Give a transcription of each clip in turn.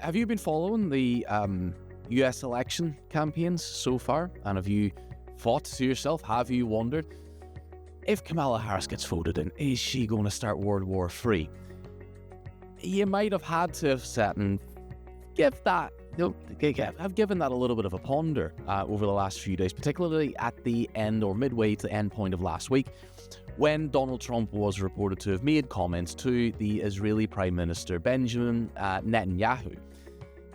have you been following the US election campaigns so far? And have you thought to yourself, have you wondered, if Kamala Harris gets voted in, is she going to start World War III? You might have had to have sat and I've given that a little bit of a ponder over the last few days, particularly at the end or midway to the end point of last week, when Donald Trump was reported to have made comments to the Israeli Prime Minister Benjamin Netanyahu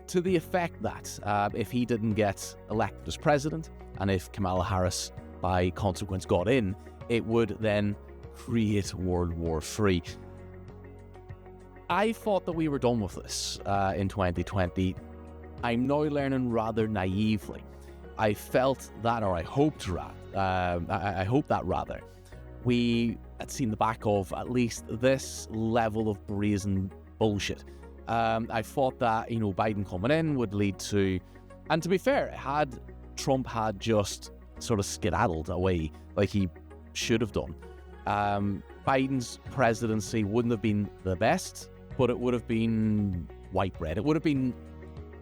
to the effect that if he didn't get elected as president, and if Kamala Harris by consequence got in, it would then create World War III. I thought that we were done with this in 2020. I'm now learning rather naively. I felt that, or I hoped that rather, we had seen the back of at least this level of brazen bullshit. I thought that, Biden coming in would lead to, and to be fair, had Trump had just sort of skedaddled away like he should have done, Biden's presidency wouldn't have been the best, but it would have been white bread. It would have been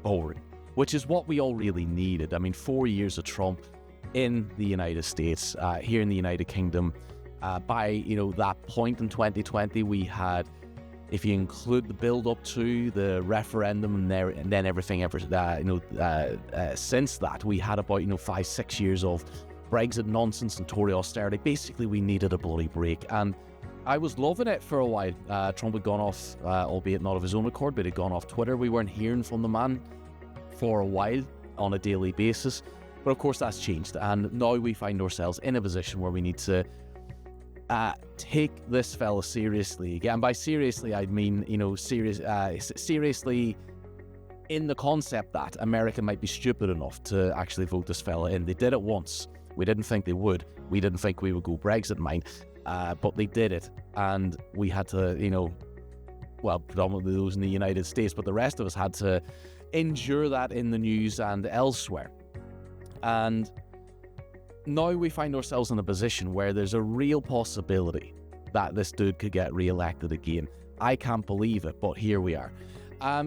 boring, which is what we all really needed. I mean, 4 years of Trump in the United States, here in the United Kingdom. By that point in 2020, we had, if you include the build-up to the referendum and then everything since that, we had about 5-6 years of Brexit nonsense and Tory austerity. Basically, we needed a bloody break, and I was loving it for a while. Trump had gone off, albeit not of his own accord, but he'd gone off Twitter. We weren't hearing from the man for a while on a daily basis, but of course that's changed, and now we find ourselves in a position where we need to take this fella seriously again. By seriously, I mean, seriously in the concept that America might be stupid enough to actually vote this fella in. They did it once. We didn't think they would. We didn't think we would go Brexit mind, but they did it, and we had to, predominantly those in the United States, but the rest of us had to endure that in the news and elsewhere. And now we find ourselves in a position where there's a real possibility that this dude could get re-elected again. I can't believe it, but here we are.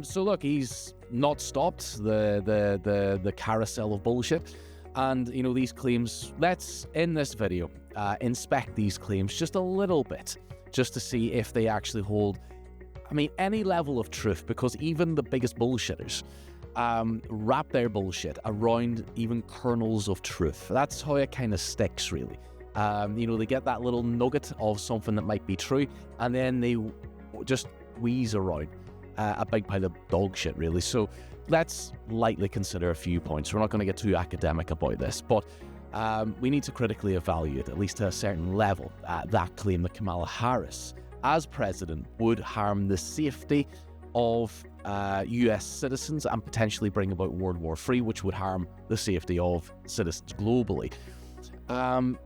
So look, he's not stopped the carousel of bullshit. And, these claims, let's, in this video, inspect these claims just a little bit, just to see if they actually hold, any level of truth, because even the biggest bullshitters wrap their bullshit around even kernels of truth. That's how it kind of sticks, really. They get that little nugget of something that might be true, and then they just wheeze around a big pile of dog shit, really. So let's lightly consider a few points. We're not going to get too academic about this, but we need to critically evaluate, at least to a certain level, that claim that Kamala Harris, as president, would harm the safety of US citizens and potentially bring about World War III, which would harm the safety of citizens globally. And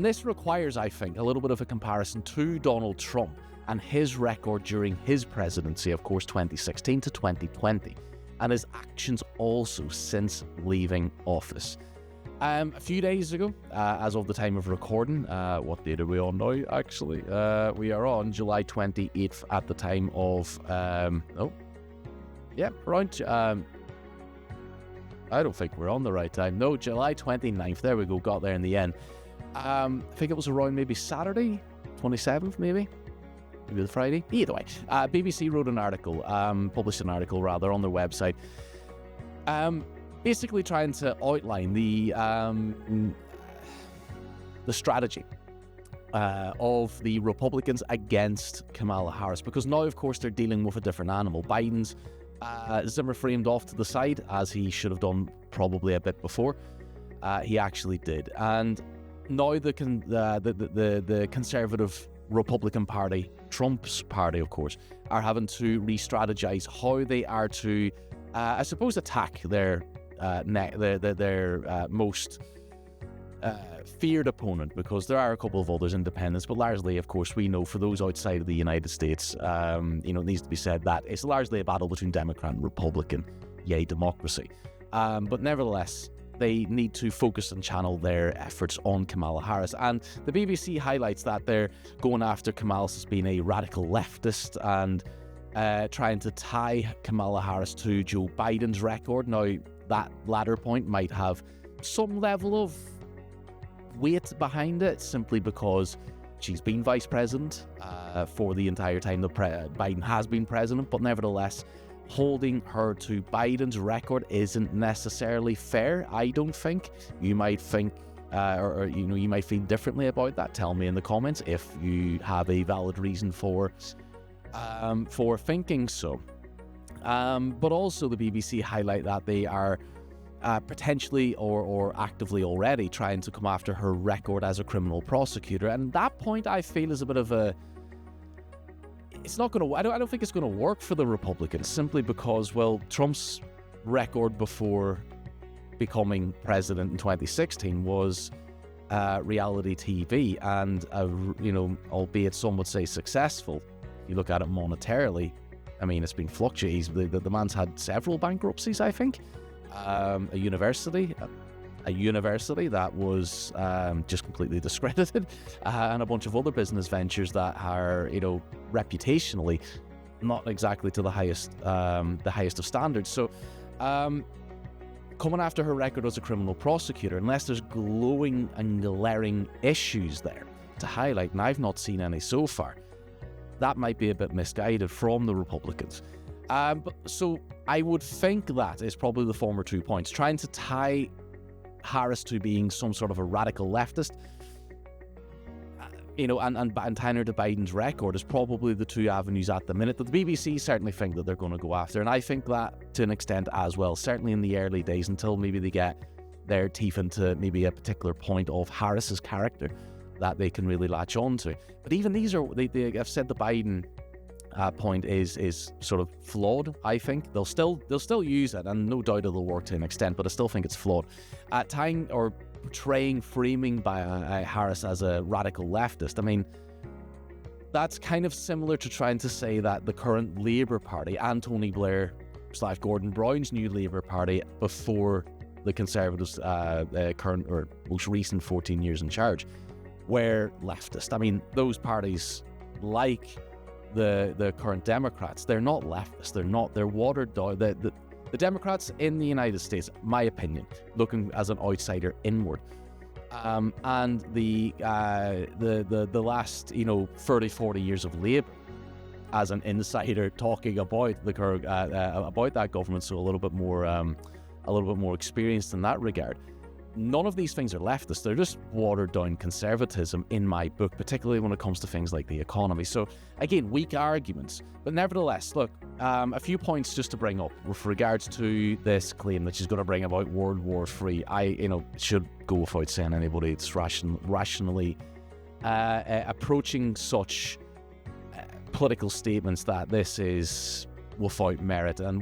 this requires, I think, a little bit of a comparison to Donald Trump and his record during his presidency, of course, 2016 to 2020, and his actions also since leaving office. A few days ago, as of the time of recording, what date are we on now, actually? We are on July 28th at the time of, I don't think we're on the right time. No, July 29th, there we go, got there in the end. I think it was around maybe Saturday, 27th maybe the Friday, either way. BBC wrote an article, published an article rather, on their website, basically trying to outline the strategy of the Republicans against Kamala Harris, because now, of course, they're dealing with a different animal. Biden's Zimmer framed off to the side, as he should have done probably a bit before. He actually did, and now the conservative Republican Party, Trump's party, of course, are having to re-strategize how they are to, I suppose, attack their most feared opponent, because there are a couple of others, independents, but largely, of course, we know for those outside of the United States, it needs to be said that it's largely a battle between Democrat and Republican, yay democracy. But nevertheless, they need to focus and channel their efforts on Kamala Harris. And the BBC highlights that they're going after Kamala as being a radical leftist and trying to tie Kamala Harris to Joe Biden's record. Now, that latter point might have some level of weight behind it, simply because she's been vice president for the entire time that Biden has been president, but nevertheless, holding her to Biden's record isn't necessarily fair, I don't think. You might think, or you might feel differently about that. Tell me in the comments if you have a valid reason for thinking so. But also the BBC highlight that they are potentially or actively already trying to come after her record as a criminal prosecutor, and that point I feel is a bit of a, it's not going to, I don't think it's going to work for the Republicans, simply because, well, Trump's record before becoming president in 2016 was reality TV, and albeit some would say successful. If you look at it monetarily, I mean, it's been fluctuating. The man's had several bankruptcies, I think. A university that was just completely discredited, and a bunch of other business ventures that are, reputationally not exactly to the highest of standards. So, coming after her record as a criminal prosecutor, unless there's glowing and glaring issues there to highlight, and I've not seen any so far, that might be a bit misguided from the Republicans. So I would think that is probably the former 2 points. Trying to tie Harris to being some sort of a radical leftist, and tying her to Biden's record is probably the two avenues at the minute that the BBC certainly think that they're going to go after. And I think that to an extent as well, certainly in the early days, until maybe they get their teeth into maybe a particular point of Harris's character that they can really latch on to. But even these are, they have said the Biden point is sort of flawed. I think they'll still use it, and no doubt it'll work to an extent, but I still think it's flawed. Tying or portraying, framing by Harris as a radical leftist, I mean, that's kind of similar to trying to say that the current Labour Party and Tony Blair / Gordon Brown's new Labour Party before the Conservatives' current or most recent 14 years in charge were leftist. I mean, those parties, like the current Democrats, they're not leftist. They're watered down. The Democrats in the United States, my opinion, looking as an outsider inward, and the last 30-40 years of Labour as an insider talking about the current about that government, so a little bit more experienced in that regard. None of these things are leftist. They're just watered down conservatism in my book, particularly when it comes to things like the economy. So again, weak arguments, but nevertheless, look, a few points just to bring up with regards to this claim that she's going to bring about World War III. It should go without saying, anybody that's rationally approaching such political statements that this is without merit, and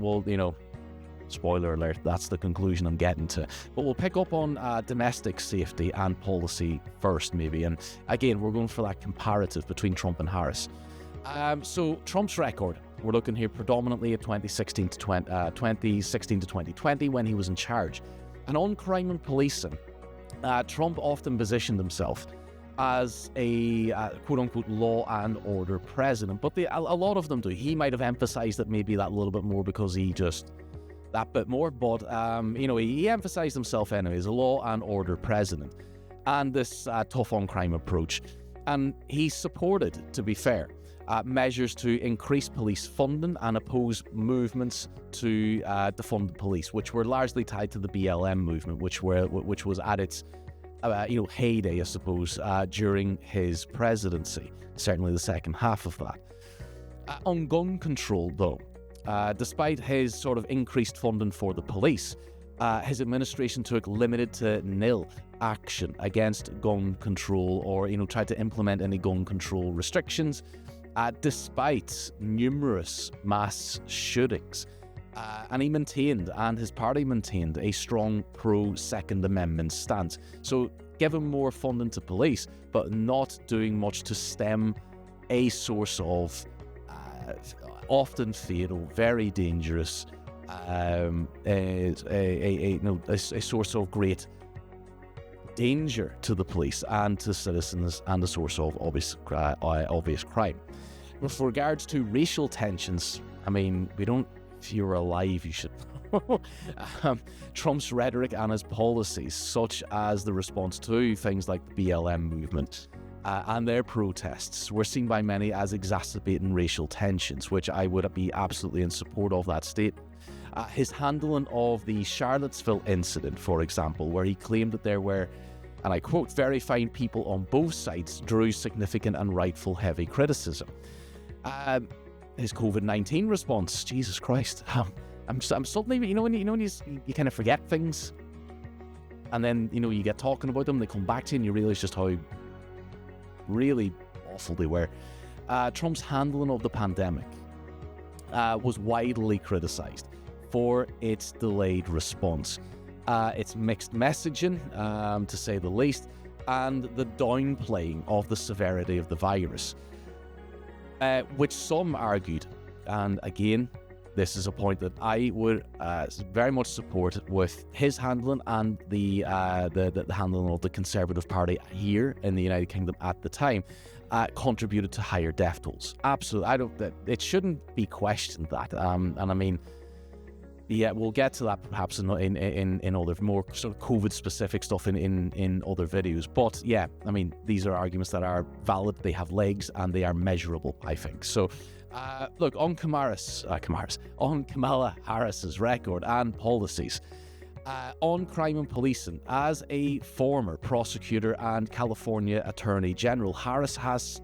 spoiler alert, that's the conclusion I'm getting to. But we'll pick up on domestic safety and policy first, maybe. And again, we're going for that comparative between Trump and Harris. So Trump's record, we're looking here predominantly at 2016 to 2020 when he was in charge. And on crime and policing, Trump often positioned himself as a quote-unquote law and order president. But a lot of them do. He might have emphasized it maybe that a little bit more because he just... that bit more, but he emphasized himself anyway as a law and order president, and this tough on crime approach. And he supported, to be fair, measures to increase police funding and oppose movements to defund the police, which were largely tied to the BLM movement, which was at its heyday, I suppose, during his presidency. Certainly the second half of that. On gun control, though. Despite his sort of increased funding for the police, his administration took limited to nil action against gun control, or tried to implement any gun control restrictions, despite numerous mass shootings. And he maintained, and his party maintained, a strong pro-Second Amendment stance. So giving more funding to police, but not doing much to stem a source of often fatal, very dangerous, a source of great danger to the police and to citizens, and a source of obvious crime. With regards to racial tensions, I mean, if you're alive, you should Trump's rhetoric and his policies, such as the response to things like the BLM movement and their protests, were seen by many as exacerbating racial tensions, which I would be absolutely in support of that statement. His handling of the Charlottesville incident, for example, where he claimed that there were, and I quote, very fine people on both sides, drew significant and rightful heavy criticism. His COVID-19 response, Jesus Christ, I'm suddenly, when you kind of forget things, and then you get talking about them, they come back to you, and you realize just how really awful they were. Trump's handling of the pandemic was widely criticized for its delayed response, its mixed messaging, to say the least, and the downplaying of the severity of the virus, which some argued, and again, this is a point that I would very much support, with his handling and the handling of the Conservative Party here in the United Kingdom at the time, contributed to higher death tolls. Absolutely, it shouldn't be questioned that. And I mean, yeah, we'll get to that perhaps in other more sort of COVID-specific stuff in other videos. But yeah, I mean, these are arguments that are valid, they have legs, and they are measurable, I think. So, look, on Kamala Harris's record and policies, on crime and policing, as a former prosecutor and California Attorney General, Harris has,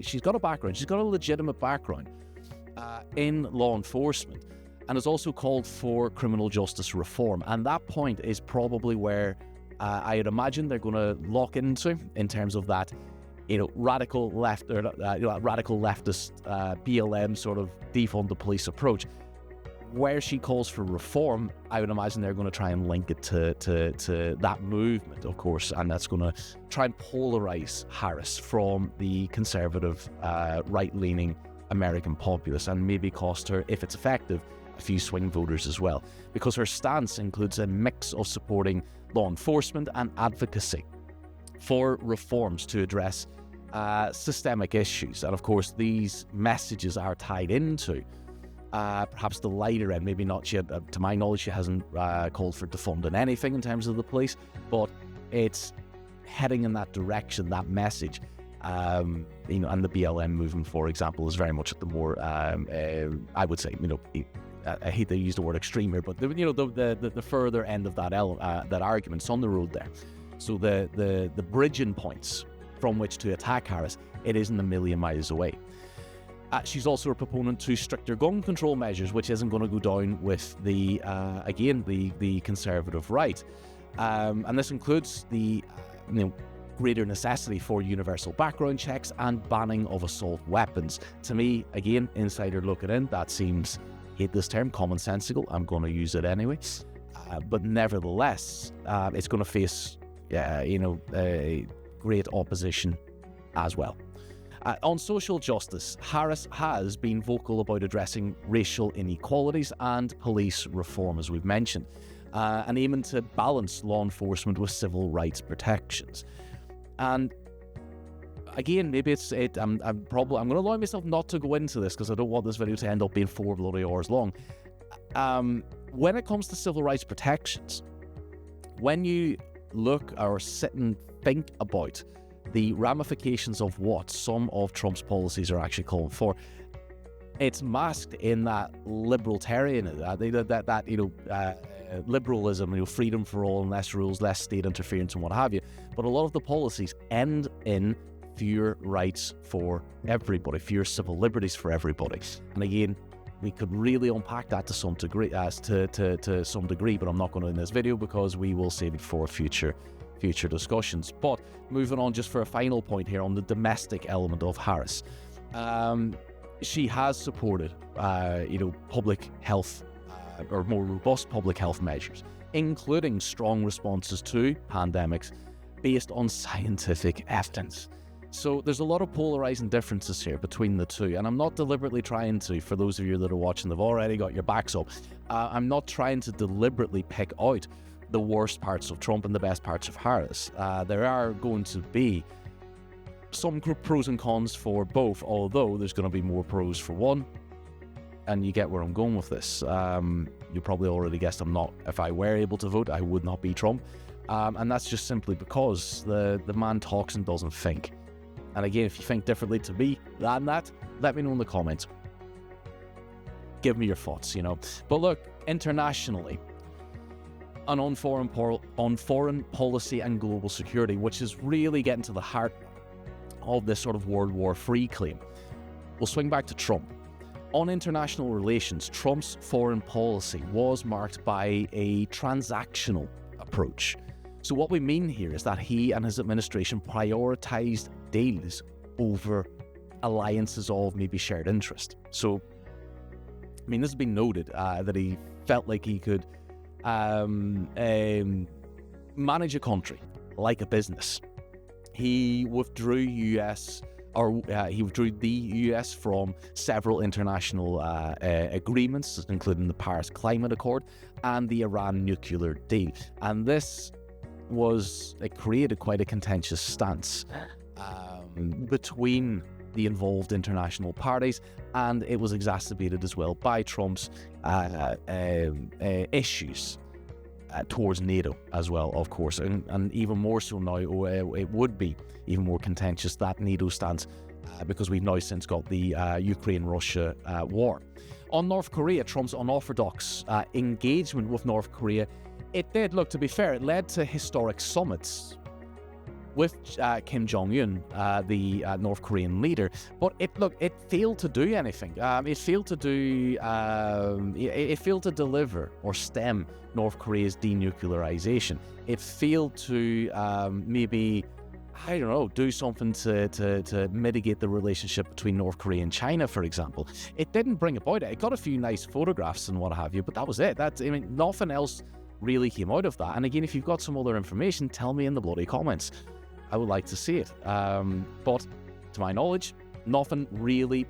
she's got a legitimate background in law enforcement, and has also called for criminal justice reform. And that point is probably where I'd imagine they're going to lock into, in terms of that, radical left or radical leftist BLM sort of defund the police approach. Where she calls for reform, I would imagine they're going to try and link it to that movement, of course, and that's going to try and polarize Harris from the conservative, right-leaning American populace, and maybe cost her, if it's effective, a few swing voters as well, because her stance includes a mix of supporting law enforcement and advocacy for reforms to address systemic issues. And of course, these messages are tied into perhaps the lighter end. Maybe not yet, to my knowledge, she hasn't called for defunding anything in terms of the police, but it's heading in that direction, that message. And the BLM movement, for example, is very much at the more, I would say, I hate to use the word extreme here, but the further end of that argument's on the road there. So the bridging points from which to attack Harris, it isn't a million miles away. She's also a proponent to stricter gun control measures, which isn't going to go down with the conservative right, and this includes the greater necessity for universal background checks and banning of assault weapons. To me, again, insider looking in, that seems, hate this term, commonsensical. I'm going to use it anyway. But nevertheless, it's going to face, great opposition as well. On social justice, Harris has been vocal about addressing racial inequalities and police reform, as we've mentioned, and aiming to balance law enforcement with civil rights protections. And again, maybe I'm going to allow myself not to go into this because I don't want this video to end up being 4 bloody hours long. When it comes to civil rights protections, when you look or sit and think about the ramifications of what some of Trump's policies are actually calling for, it's masked in that libertarianism, liberalism, freedom for all and less rules, less state interference and what have you. But a lot of the policies end in fewer rights for everybody, fewer civil liberties for everybody. And again, we could really unpack that to some degree, to some degree, but I'm not going to in this video because we will save it for future discussions. But moving on, just for a final point here on the domestic element of Harris, she has supported, public health or more robust public health measures, including strong responses to pandemics based on scientific evidence. So there's a lot of polarizing differences here between the two, and I'm not deliberately trying to, for those of you that are watching, they've already got your backs up, I'm not trying to deliberately pick out the worst parts of Trump and the best parts of Harris. There are going to be some pros and cons for both, although there's going to be more pros for one. And you get where I'm going with this. You probably already guessed I'm not. If I were able to vote, I would not be Trump. And that's just simply because the man talks and doesn't think. And again, if you think differently to me than that, let me know in the comments. Give me your thoughts, But look, internationally, and on foreign policy and global security, which is really getting to the heart of this sort of World War III claim, we'll swing back to Trump. On international relations, Trump's foreign policy was marked by a transactional approach. So what we mean here is that he and his administration prioritized deals over alliances of maybe shared interest. So, this has been noted that he felt like he could manage a country like a business. He withdrew the US from several international agreements, including the Paris Climate Accord and the Iran nuclear deal. And this created quite a contentious stance between the involved international parties, and it was exacerbated as well by Trump's issues towards NATO as well, of course, and even more so now, it would be even more contentious, that NATO stance, because we've now since got the Ukraine-Russia war. On North Korea, Trump's unorthodox engagement with North Korea, it did, look, to be fair, it led to historic summits with Kim Jong-un, the North Korean leader, but it failed to do anything. It failed to deliver or stem North Korea's denuclearization. It failed to do something to mitigate the relationship between North Korea and China, for example. It didn't bring about it. It got a few nice photographs and what have you, but that was it. Nothing else really came out of that. And again, if you've got some other information, tell me in the bloody comments. I would like to see it. But to my knowledge, nothing really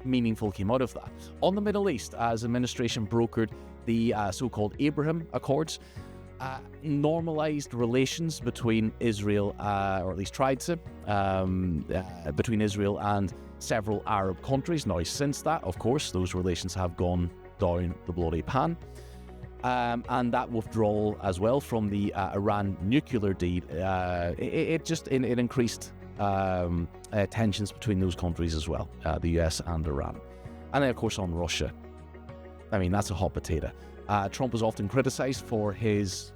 meaningful came out of that. On the Middle East, as administration brokered the so-called Abraham Accords, normalized relations between Israel, or at least tried to, between Israel and several Arab countries. Now, since that, of course, those relations have gone down the bloody pan. And that withdrawal as well from the Iran nuclear deal, it increased tensions between those countries as well, the US and Iran. And then, of course, on Russia. That's a hot potato. Trump was often criticized for his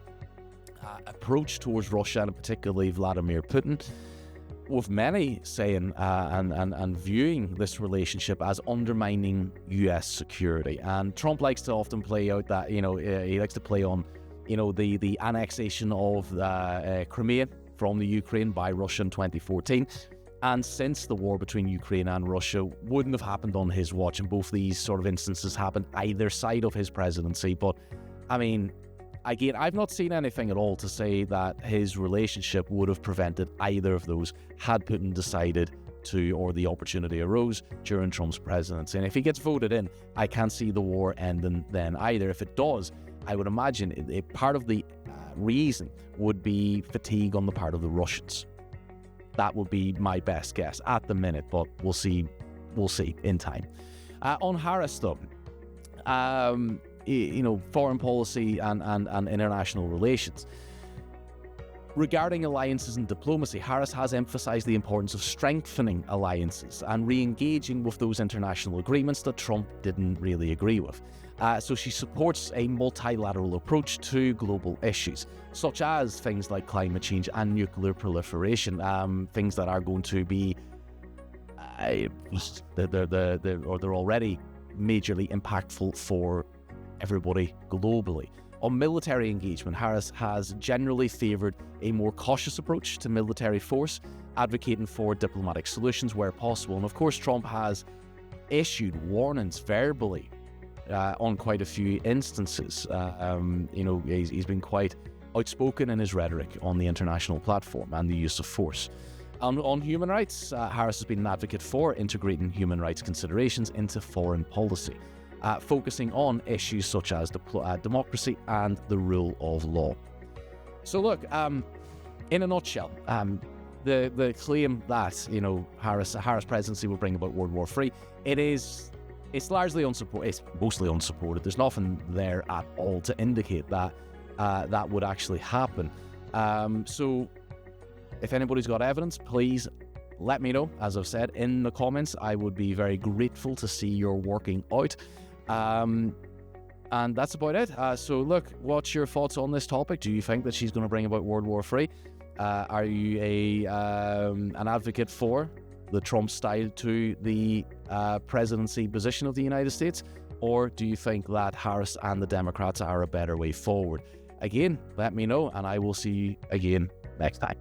approach towards Russia, and particularly Vladimir Putin, with many saying and viewing this relationship as undermining US security. And Trump likes to often play out that, he likes to play on, the annexation of Crimea from the Ukraine by Russia in 2014. And since the war between Ukraine and Russia wouldn't have happened on his watch, and both these sort of instances happened either side of his presidency. But, again, I've not seen anything at all to say that his relationship would have prevented either of those had Putin decided to, or the opportunity arose during Trump's presidency. And if he gets voted in, I can't see the war ending then either. If it does, I would imagine part of the reason would be fatigue on the part of the Russians. That would be my best guess at the minute, but we'll see in time. On Harris, though, foreign policy and international relations. Regarding alliances and diplomacy, Harris has emphasized the importance of strengthening alliances and re-engaging with those international agreements that Trump didn't really agree with. So she supports a multilateral approach to global issues, such as things like climate change and nuclear proliferation, things that are going to be, they're already majorly impactful for everybody globally. On military engagement, Harris has generally favoured a more cautious approach to military force, advocating for diplomatic solutions where possible. And of course, Trump has issued warnings verbally on quite a few instances. He's been quite outspoken in his rhetoric on the international platform and the use of force. On human rights, Harris has been an advocate for integrating human rights considerations into foreign policy, focusing on issues such as democracy and the rule of law. So look, in a nutshell, the claim that, you know, Harris presidency will bring about World War III, it's largely unsupported. It's mostly unsupported. There's nothing there at all to indicate that that would actually happen. So if anybody's got evidence, please let me know. As I've said in the comments, I would be very grateful to see your working out. And that's about it. So look, what's your thoughts on this topic? Do you think that she's going to bring about World War III? Are you an advocate for the Trump style to the presidency position of the United States? Or do you think that Harris and the Democrats are a better way forward? Again, let me know, and I will see you again next time.